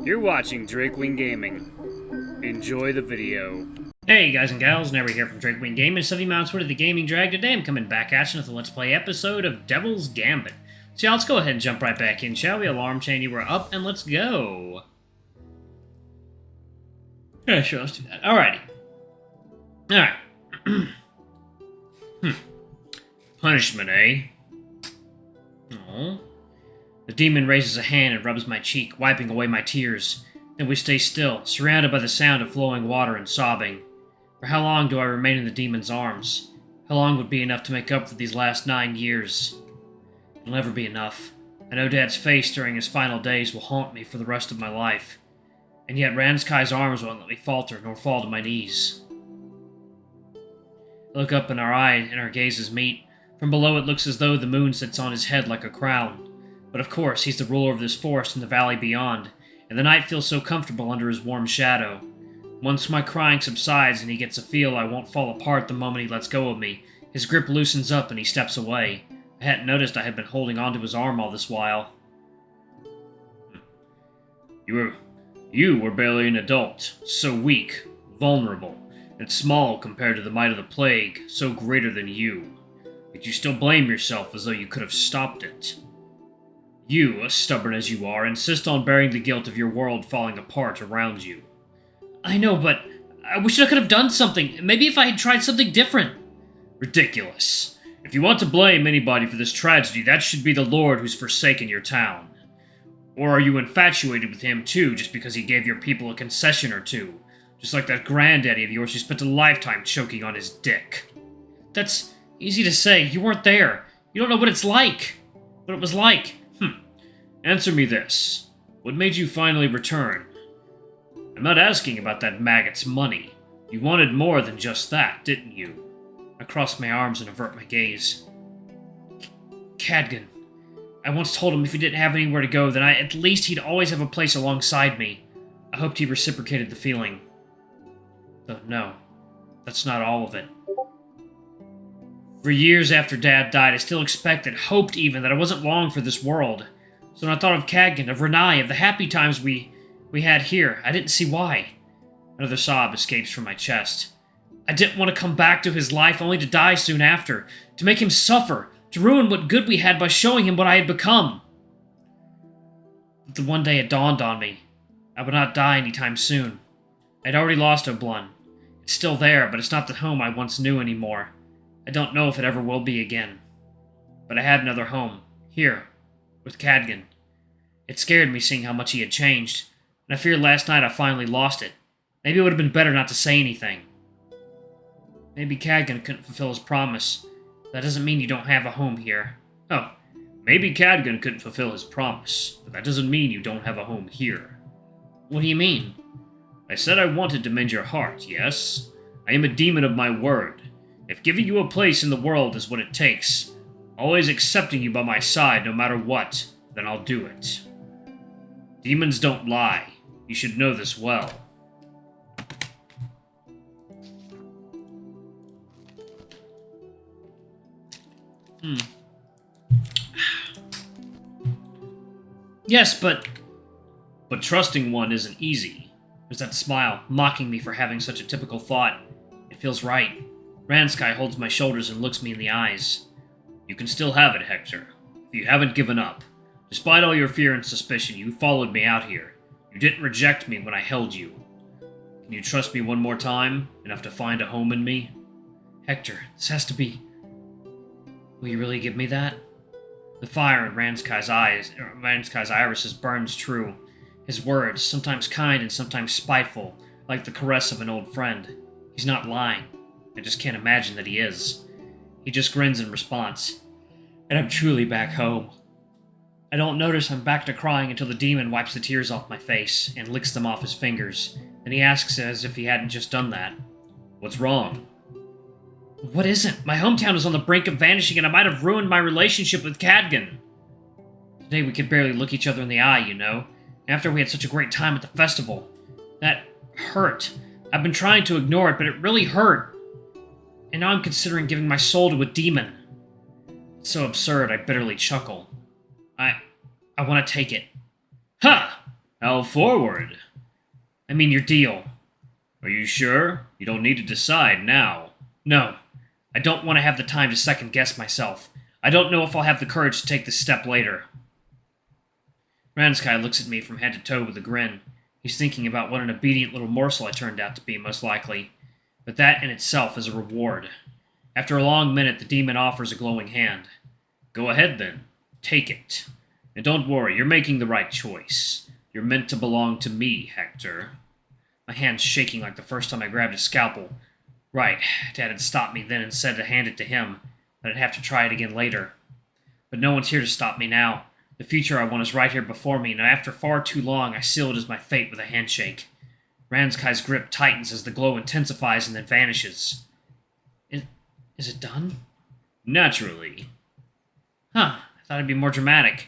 You're watching Drakewing Gaming. Enjoy the video. Hey guys and gals, Never here from Drakewing Gaming, 70 Mounts Wood of the Gaming Drag. Today I'm coming back at you with a Let's Play episode of Devil's Gambit. So yeah, let's go ahead and jump right back in, shall we? Alarm chain, you were up, and let's go. Yeah, sure, let's do that. Alrighty. Alright. Punishment, eh? Aww. The demon raises a hand and rubs my cheek, wiping away my tears. Then we stay still, surrounded by the sound of flowing water and sobbing. For how long do I remain in the demon's arms? How long would be enough to make up for these last 9 years? It'll never be enough. I know Dad's face during his final days will haunt me for the rest of my life. And yet Ranzkai's arms won't let me falter nor fall to my knees. I look up in our eye and our gazes meet. From below it looks as though the moon sits on his head like a crown. But of course, he's the ruler of this forest and the valley beyond, and the night feels so comfortable under his warm shadow. Once my crying subsides and he gets a feel I won't fall apart the moment he lets go of me, his grip loosens up and he steps away. I hadn't noticed I had been holding onto his arm all this while. You were barely an adult, so weak, vulnerable, and small compared to the might of the plague, so greater than you. Yet you still blame yourself as though you could have stopped it. You, stubborn as you are, insist on bearing the guilt of your world falling apart around you. I know, but I wish I could have done something. Maybe if I had tried something different. Ridiculous. If you want to blame anybody for this tragedy, that should be the Lord who's forsaken your town. Or are you infatuated with him too, just because he gave your people a concession or two? Just like that granddaddy of yours who spent a lifetime choking on his dick. That's easy to say. You weren't there. You don't know what it's like. What it was like. Answer me this. What made you finally return? I'm not asking about that maggot's money. You wanted more than just that, didn't you? I cross my arms and avert my gaze. Cadgan. I once told him if he didn't have anywhere to go, then at least he'd always have a place alongside me. I hoped he reciprocated the feeling. Though no, that's not all of it. For years after Dad died, I still expected, hoped even, that I wasn't long for this world. So when I thought of Cadgan, of Ranai, of the happy times we had here, I didn't see why. Another sob escapes from my chest. I didn't want to come back to his life only to die soon after, to make him suffer, to ruin what good we had by showing him what I had become. But then one day it dawned on me. I would not die anytime soon. I'd already lost Oblun. It's still there, but it's not the home I once knew anymore. I don't know if it ever will be again. But I had another home, here, with Cadgan. It scared me seeing how much he had changed, and I feared last night I finally lost it. Maybe it would have been better not to say anything. Maybe Cadgan couldn't fulfill his promise. That doesn't mean you don't have a home here. Oh, maybe Cadgan couldn't fulfill his promise, but that doesn't mean you don't have a home here. What do you mean? I said I wanted to mend your heart, yes? I am a demon of my word. If giving you a place in the world is what it takes, always accepting you by my side no matter what, then I'll do it. Demons don't lie. You should know this well. Yes, but trusting one isn't easy. There's that smile, mocking me for having such a typical thought. It feels right. Ranzkai holds my shoulders and looks me in the eyes. You can still have it, Hector. If you haven't given up. Despite all your fear and suspicion, you followed me out here. You didn't reject me when I held you. Can you trust me one more time, enough to find a home in me? Hector, this has to be... Will you really give me that? The fire in Ranzkai's irises burns true. His words, sometimes kind and sometimes spiteful, like the caress of an old friend. He's not lying. I just can't imagine that he is. He just grins in response. And I'm truly back home. I don't notice I'm back to crying until the demon wipes the tears off my face and licks them off his fingers. Then he asks as if he hadn't just done that. What's wrong? What isn't? My hometown is on the brink of vanishing and I might have ruined my relationship with Cadgan. Today we could barely look each other in the eye, you know, after we had such a great time at the festival. That hurt. I've been trying to ignore it, but it really hurt. And now I'm considering giving my soul to a demon. It's so absurd, I bitterly chuckle. I want to take it. Ha! How forward? I mean your deal. Are you sure? You don't need to decide now. No. I don't want to have the time to second-guess myself. I don't know if I'll have the courage to take this step later. Ranzkai looks at me from head to toe with a grin. He's thinking about what an obedient little morsel I turned out to be, most likely. But that in itself is a reward. After a long minute, the demon offers a glowing hand. Go ahead, then. Take it. And don't worry, you're making the right choice. You're meant to belong to me, Hector. My hand's shaking like the first time I grabbed a scalpel. Right, Dad had stopped me then and said to hand it to him, that I'd have to try it again later. But no one's here to stop me now. The future I want is right here before me, and after far too long, I seal it as my fate with a handshake. Ranzkai's grip tightens as the glow intensifies and then vanishes. Is it done? Naturally. Huh, I thought it'd be more dramatic.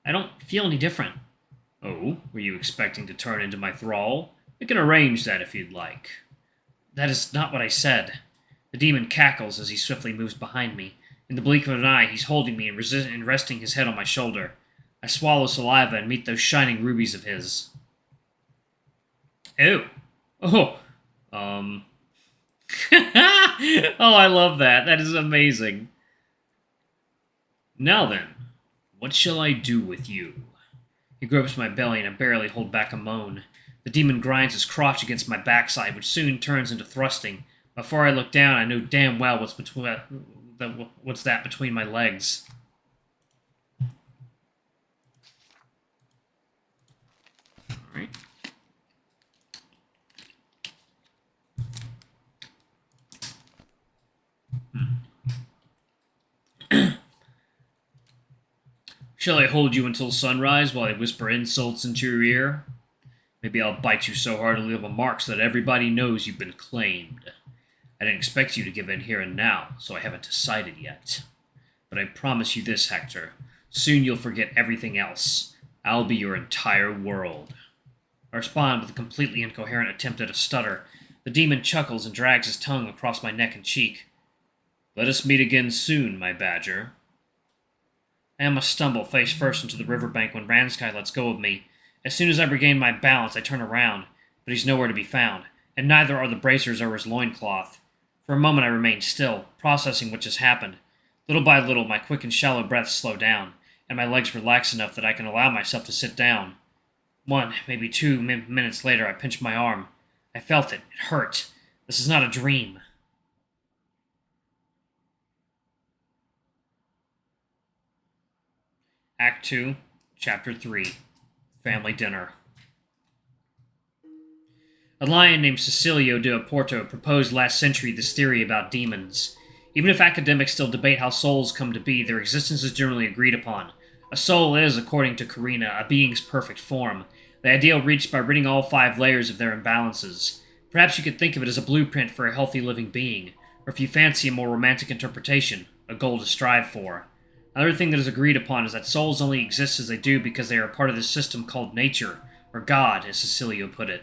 I don't feel any different. Oh, were you expecting to turn into my thrall? We can arrange that if you'd like. That is not what I said. The demon cackles as he swiftly moves behind me. In the blink of an eye, he's holding me and resting his head on my shoulder. I swallow saliva and meet those shining rubies of his. Ew. Oh. Oh, I love that. That is amazing. Now then, what shall I do with you? He gropes my belly and I barely hold back a moan. The demon grinds his crotch against my backside, which soon turns into thrusting. Before I look down, I know damn well what's that between my legs. Alright. Shall I hold you until sunrise while I whisper insults into your ear? Maybe I'll bite you so hard I'll leave a mark so that everybody knows you've been claimed. I didn't expect you to give in here and now, so I haven't decided yet. But I promise you this, Hector. Soon you'll forget everything else. I'll be your entire world. I respond with a completely incoherent attempt at a stutter. The demon chuckles and drags his tongue across my neck and cheek. Let us meet again soon, my badger. I almost stumble face first into the riverbank when Ranzkai lets go of me. As soon as I regain my balance, I turn around, but he's nowhere to be found, and neither are the bracers or his loincloth. For a moment I remain still, processing what just happened. Little by little, my quick and shallow breaths slow down, and my legs relax enough that I can allow myself to sit down. 1, maybe 2 minutes later, I pinch my arm. I felt it. It hurt. This is not a dream. Act 2, Chapter 3, Family Dinner. A lion named Cecilio de Oporto proposed last century this theory about demons. Even if academics still debate how souls come to be, their existence is generally agreed upon. A soul is, according to Karina, a being's perfect form, the ideal reached by ridding all 5 layers of their imbalances. Perhaps you could think of it as a blueprint for a healthy living being, or if you fancy a more romantic interpretation, a goal to strive for. Another thing that is agreed upon is that souls only exist as they do because they are part of this system called nature, or God, as Cecilio put it.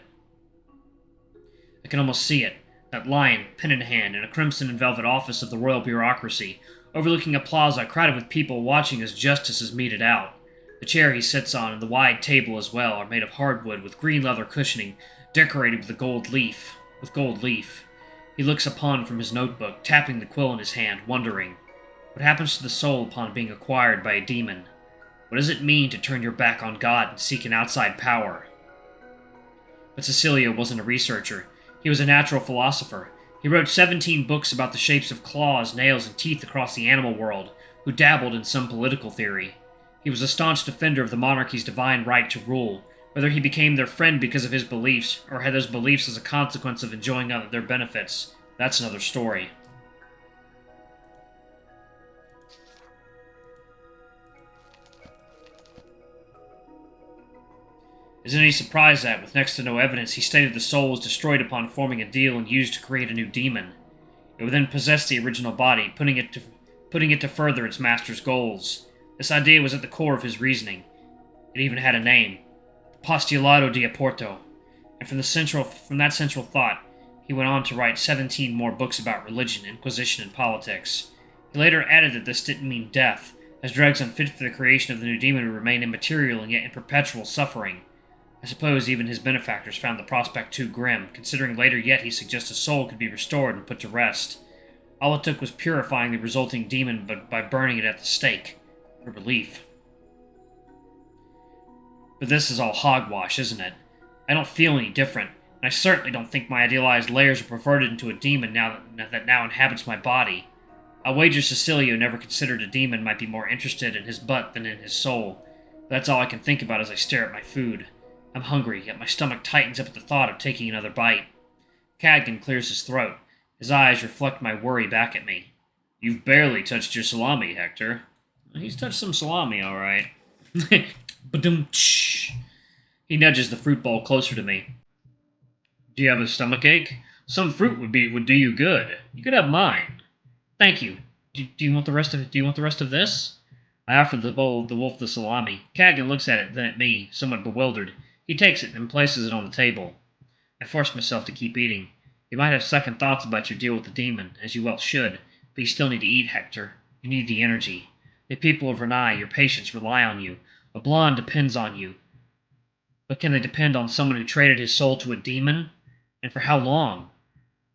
I can almost see it, that lion, pen in hand, in a crimson and velvet office of the royal bureaucracy, overlooking a plaza crowded with people watching as justice is meted out. The chair he sits on and the wide table as well are made of hardwood with green leather cushioning, decorated with gold leaf. He looks upon from his notebook, tapping the quill in his hand, wondering, what happens to the soul upon being acquired by a demon? What does it mean to turn your back on God and seek an outside power? But Cecilio wasn't a researcher. He was a natural philosopher. He wrote 17 books about the shapes of claws, nails, and teeth across the animal world, who dabbled in some political theory. He was a staunch defender of the monarchy's divine right to rule, whether he became their friend because of his beliefs, or had those beliefs as a consequence of enjoying their benefits. That's another story. Is it any surprise that, with next to no evidence, he stated the soul was destroyed upon forming a deal and used to create a new demon? It would then possess the original body, putting it to further its master's goals. This idea was at the core of his reasoning. It even had a name, Postulado de Oporto, and from that central thought, he went on to write 17 more books about religion, inquisition, and politics. He later added that this didn't mean death, as drugs unfit for the creation of the new demon would remain immaterial and yet in perpetual suffering. I suppose even his benefactors found the prospect too grim, considering later yet he suggests a soul could be restored and put to rest. All it took was purifying the resulting demon by burning it at the stake. For relief. But this is all hogwash, isn't it? I don't feel any different, and I certainly don't think my idealized layers are perverted into a demon that now inhabits my body. I'll wager Cecilio never considered a demon might be more interested in his butt than in his soul. That's all I can think about as I stare at my food. I'm hungry, yet my stomach tightens up at the thought of taking another bite. Cadgan clears his throat. His eyes reflect my worry back at me. You've barely touched your salami, Hector. He's touched some salami, all right. Ba-dum-tsh. He nudges the fruit bowl closer to me. Do you have a stomachache? Some fruit would do you good. You could have mine. Thank you. Do you want the rest of this? I offer the wolf the salami. Cadgan looks at it, then at me, somewhat bewildered. He takes it and places it on the table. I force myself to keep eating. You might have second thoughts about your deal with the demon, as you well should, but you still need to eat, Hector. You need the energy. The people of Ranzkai, your patients, rely on you. A blonde depends on you. But can they depend on someone who traded his soul to a demon? And for how long?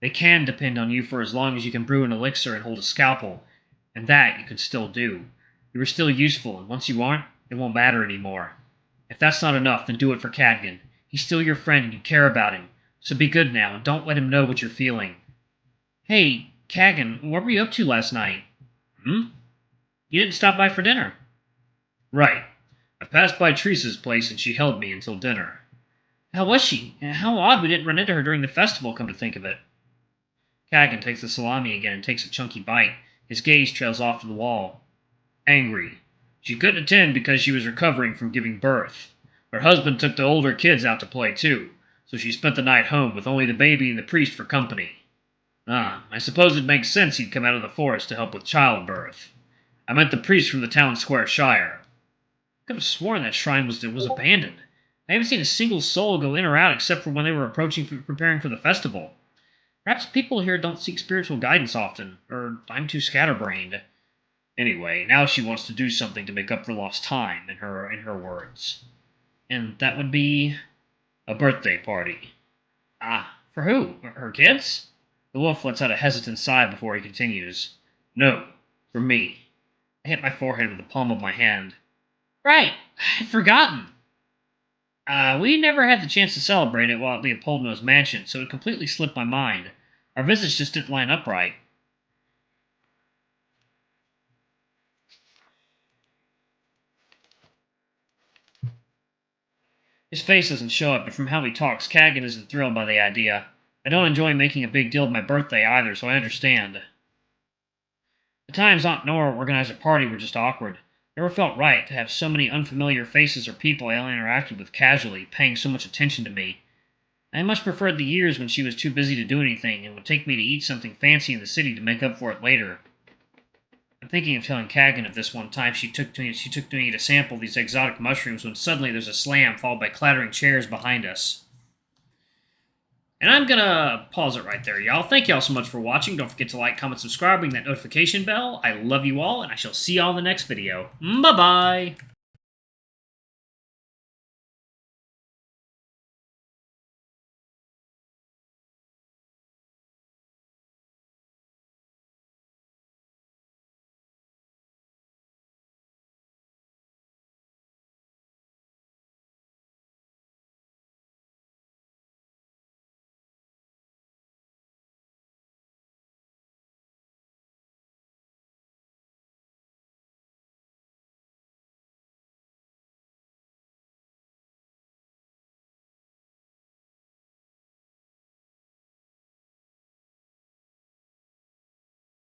They can depend on you for as long as you can brew an elixir and hold a scalpel, and that you can still do. You are still useful, and once you aren't, it won't matter anymore. If that's not enough, then do it for Cadgan. He's still your friend and you care about him, so be good now and don't let him know what you're feeling. Hey, Cadgan, what were you up to last night? You didn't stop by for dinner. Right. I passed by Teresa's place and she held me until dinner. How was she? How odd we didn't run into her during the festival, come to think of it. Cadgan takes the salami again and takes a chunky bite. His gaze trails off to the wall. Angry. She couldn't attend because she was recovering from giving birth. Her husband took the older kids out to play too, so she spent the night home with only the baby and the priest for company. I suppose it makes sense he'd come out of the forest to help with childbirth. I meant the priest from the town square shire. I could have sworn that shrine was abandoned. I haven't seen a single soul go in or out except for when they were preparing for the festival. Perhaps people here don't seek spiritual guidance often, or I'm too scatterbrained. Anyway, now she wants to do something to make up for lost time, in her words. And that would be a birthday party. For who? Her kids? The wolf lets out a hesitant sigh before he continues. No, for me. I hit my forehead with the palm of my hand. Right, I'd forgotten. We never had the chance to celebrate it while at Leopoldino's mansion, so it completely slipped my mind. Our visits just didn't line up right. His face doesn't show it, but from how he talks, Cadgan isn't thrilled by the idea. I don't enjoy making a big deal of my birthday either, so I understand. The times Aunt Nora organized a party were just awkward. It never felt right to have so many unfamiliar faces or people I only interacted with casually, paying so much attention to me. I much preferred the years when she was too busy to do anything and would take me to eat something fancy in the city to make up for it later. I'm thinking of telling Cadgan of this one time she took me to sample these exotic mushrooms when suddenly there's a slam followed by clattering chairs behind us. And I'm gonna pause it right there, y'all. Thank y'all so much for watching. Don't forget to like, comment, subscribe, ring that notification bell. I love you all, and I shall see y'all in the next video. Bye-bye!